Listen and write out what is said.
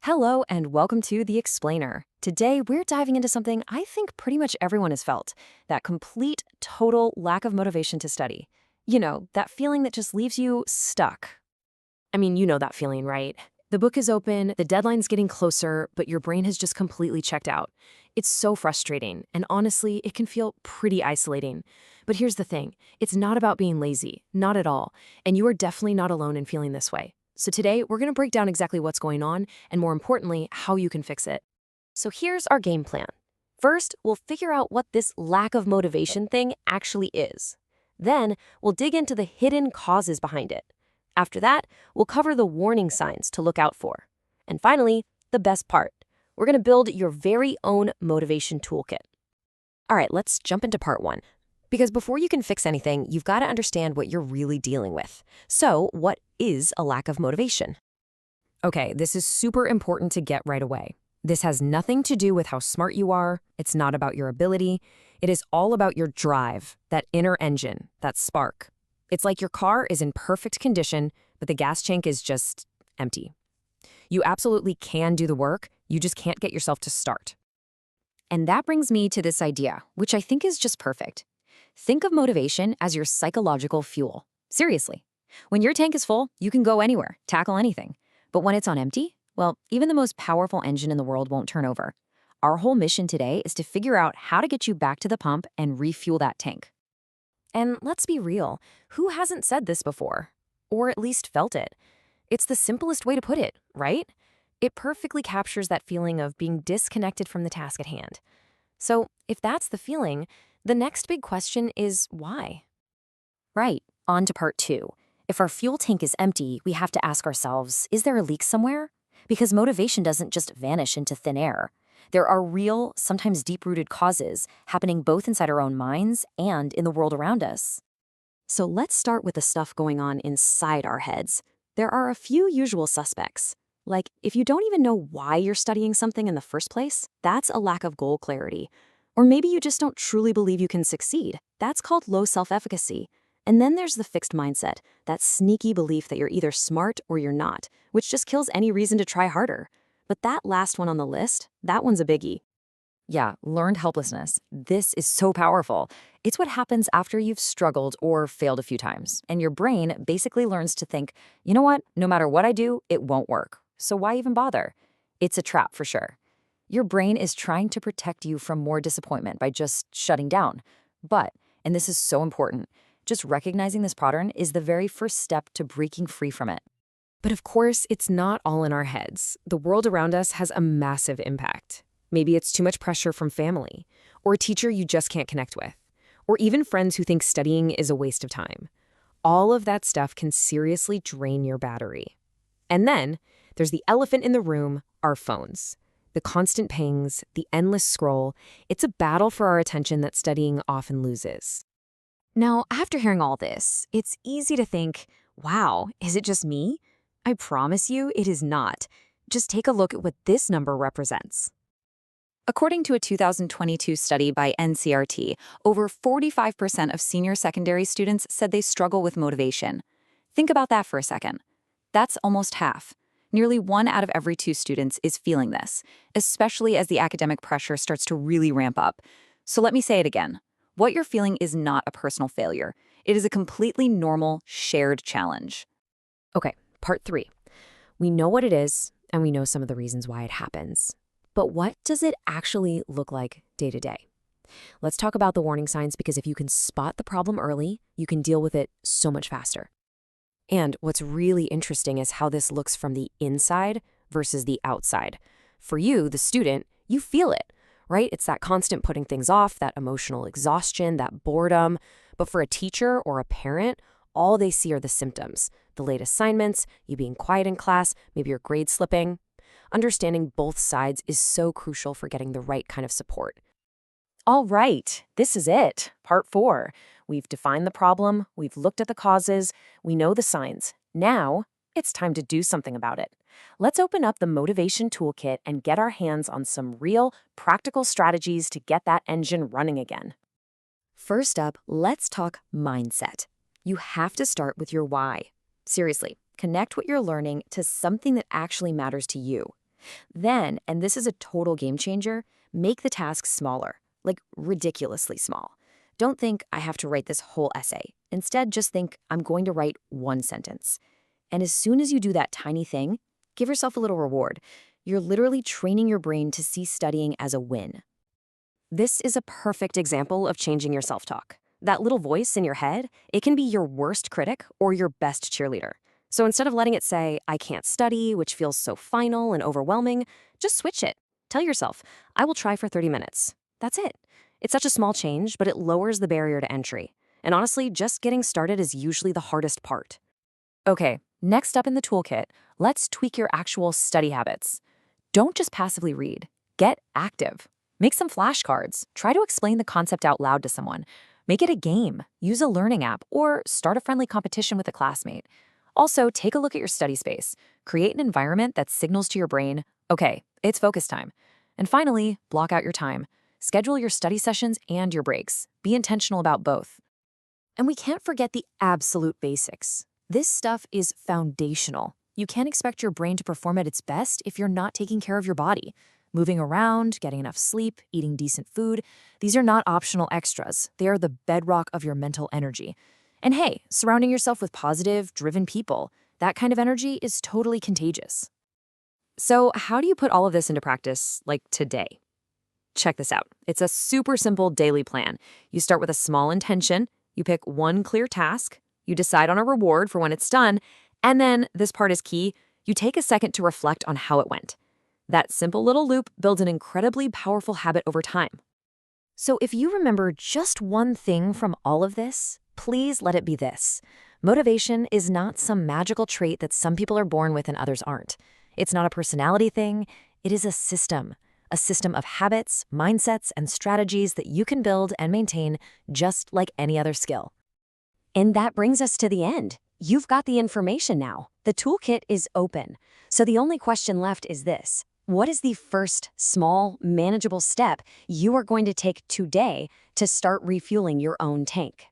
Hello and welcome to The Explainer. Today, we're diving into something I think pretty much everyone has felt, that complete, total lack of motivation to study. You know, that feeling that just leaves you stuck. I mean, you know that feeling, right? The book is open, the deadline's getting closer, but your brain has just completely checked out. It's so frustrating, and honestly, it can feel pretty isolating. But here's the thing, it's not about being lazy, not at all, and you are definitely not alone in feeling this way. So today, we're going to break down exactly what's going on, and more importantly, how you can fix it. So here's our game plan. First, we'll figure out what this lack of motivation thing actually is. Then, we'll dig into the hidden causes behind it. After that, we'll cover the warning signs to look out for. And finally, the best part. We're going to build your very own motivation toolkit. All right, let's jump into part one. Because before you can fix anything, you've got to understand what you're really dealing with. So, what is a lack of motivation? Okay, this is super important to get right away. This has nothing to do with how smart you are. It's not about your ability. It is all about your drive, that inner engine, that spark. It's like your car is in perfect condition, but the gas tank is just empty. You absolutely can do the work, you just can't get yourself to start. And that brings me to this idea, which I think is just perfect. Think of motivation as your psychological fuel. Seriously. When your tank is full, you can go anywhere, tackle anything. But when it's on empty, well, even the most powerful engine in the world won't turn over. Our whole mission today is to figure out how to get you back to the pump and refuel that tank. And let's be real, who hasn't said this before? Or at least felt it? It's the simplest way to put it, right? It perfectly captures that feeling of being disconnected from the task at hand. So if that's the feeling, the next big question is why? Right, on to part two. If our fuel tank is empty, we have to ask ourselves, is there a leak somewhere? Because motivation doesn't just vanish into thin air. There are real, sometimes deep-rooted causes happening both inside our own minds and in the world around us. So let's start with the stuff going on inside our heads. There are a few usual suspects. Like, if you don't even know why you're studying something in the first place, that's a lack of goal clarity. Or maybe you just don't truly believe you can succeed. That's called low self-efficacy. And then there's the fixed mindset, that sneaky belief that you're either smart or you're not, which just kills any reason to try harder. But that last one on the list, that one's a biggie. Yeah, learned helplessness. This is so powerful. It's what happens after you've struggled or failed a few times, and your brain basically learns to think, you know what, no matter what I do, it won't work. So why even bother? It's a trap for sure. Your brain is trying to protect you from more disappointment by just shutting down. But, and this is so important, just recognizing this pattern is the very first step to breaking free from it. But of course, it's not all in our heads. The world around us has a massive impact. Maybe it's too much pressure from family, or a teacher you just can't connect with, or even friends who think studying is a waste of time. All of that stuff can seriously drain your battery. And then there's the elephant in the room, our phones. The constant pings, the endless scroll, it's a battle for our attention that studying often loses. Now, after hearing all this, it's easy to think, wow, is it just me? I promise you it is not. Just take a look at what this number represents. According to a 2022 study by NCRT, over 45% of senior secondary students said they struggle with motivation. Think about that for a second. That's almost half. Nearly 1 out of every 2 students is feeling this, especially as the academic pressure starts to really ramp up. So let me say it again. What you're feeling is not a personal failure. It is a completely normal, shared challenge. Okay, part 3. We know what it is, and we know some of the reasons why it happens. But what does it actually look like day to day? Let's talk about the warning signs, because if you can spot the problem early, you can deal with it so much faster. And what's really interesting is how this looks from the inside versus the outside. For you, the student, you feel it, right? It's that constant putting things off, that emotional exhaustion, that boredom. But for a teacher or a parent, all they see are the symptoms, the late assignments, you being quiet in class, maybe your grades slipping. Understanding both sides is so crucial for getting the right kind of support. All right, this is it, part 4. We've defined the problem, we've looked at the causes, we know the signs. Now, it's time to do something about it. Let's open up the motivation toolkit and get our hands on some real, practical strategies to get that engine running again. First up, let's talk mindset. You have to start with your why. Seriously, connect what you're learning to something that actually matters to you. Then, and this is a total game changer, make the task smaller, like ridiculously small. Don't think I have to write this whole essay. Instead, just think I'm going to write one sentence. And as soon as you do that tiny thing, give yourself a little reward. You're literally training your brain to see studying as a win. This is a perfect example of changing your self-talk. That little voice in your head, it can be your worst critic or your best cheerleader. So instead of letting it say, I can't study, which feels so final and overwhelming, just switch it. Tell yourself, I will try for 30 minutes. That's it. It's such a small change, but it lowers the barrier to entry. And honestly, just getting started is usually the hardest part. Okay, next up in the toolkit, let's tweak your actual study habits. Don't just passively read. Get active. Make some flashcards. Try to explain the concept out loud to someone. Make it a game. Use a learning app, or start a friendly competition with a classmate. Also, take a look at your study space. Create an environment that signals to your brain, okay, it's focus time. And finally, block out your time. Schedule your study sessions and your breaks. Be intentional about both. And we can't forget the absolute basics. This stuff is foundational. You can't expect your brain to perform at its best if you're not taking care of your body. Moving around, getting enough sleep, eating decent food, these are not optional extras. They are the bedrock of your mental energy. And hey, surrounding yourself with positive, driven people, that kind of energy is totally contagious. So how do you put all of this into practice, like today? Check this out. It's a super simple daily plan. You start with a small intention, you pick one clear task, you decide on a reward for when it's done, and then, this part is key, you take a second to reflect on how it went. That simple little loop builds an incredibly powerful habit over time. So if you remember just one thing from all of this, please let it be this. Motivation is not some magical trait that some people are born with and others aren't. It's not a personality thing. It is a system of habits, mindsets, and strategies that you can build and maintain just like any other skill. And that brings us to the end. You've got the information now. The toolkit is open. So the only question left is this. What is the first, small, manageable step you are going to take today to start refueling your own tank?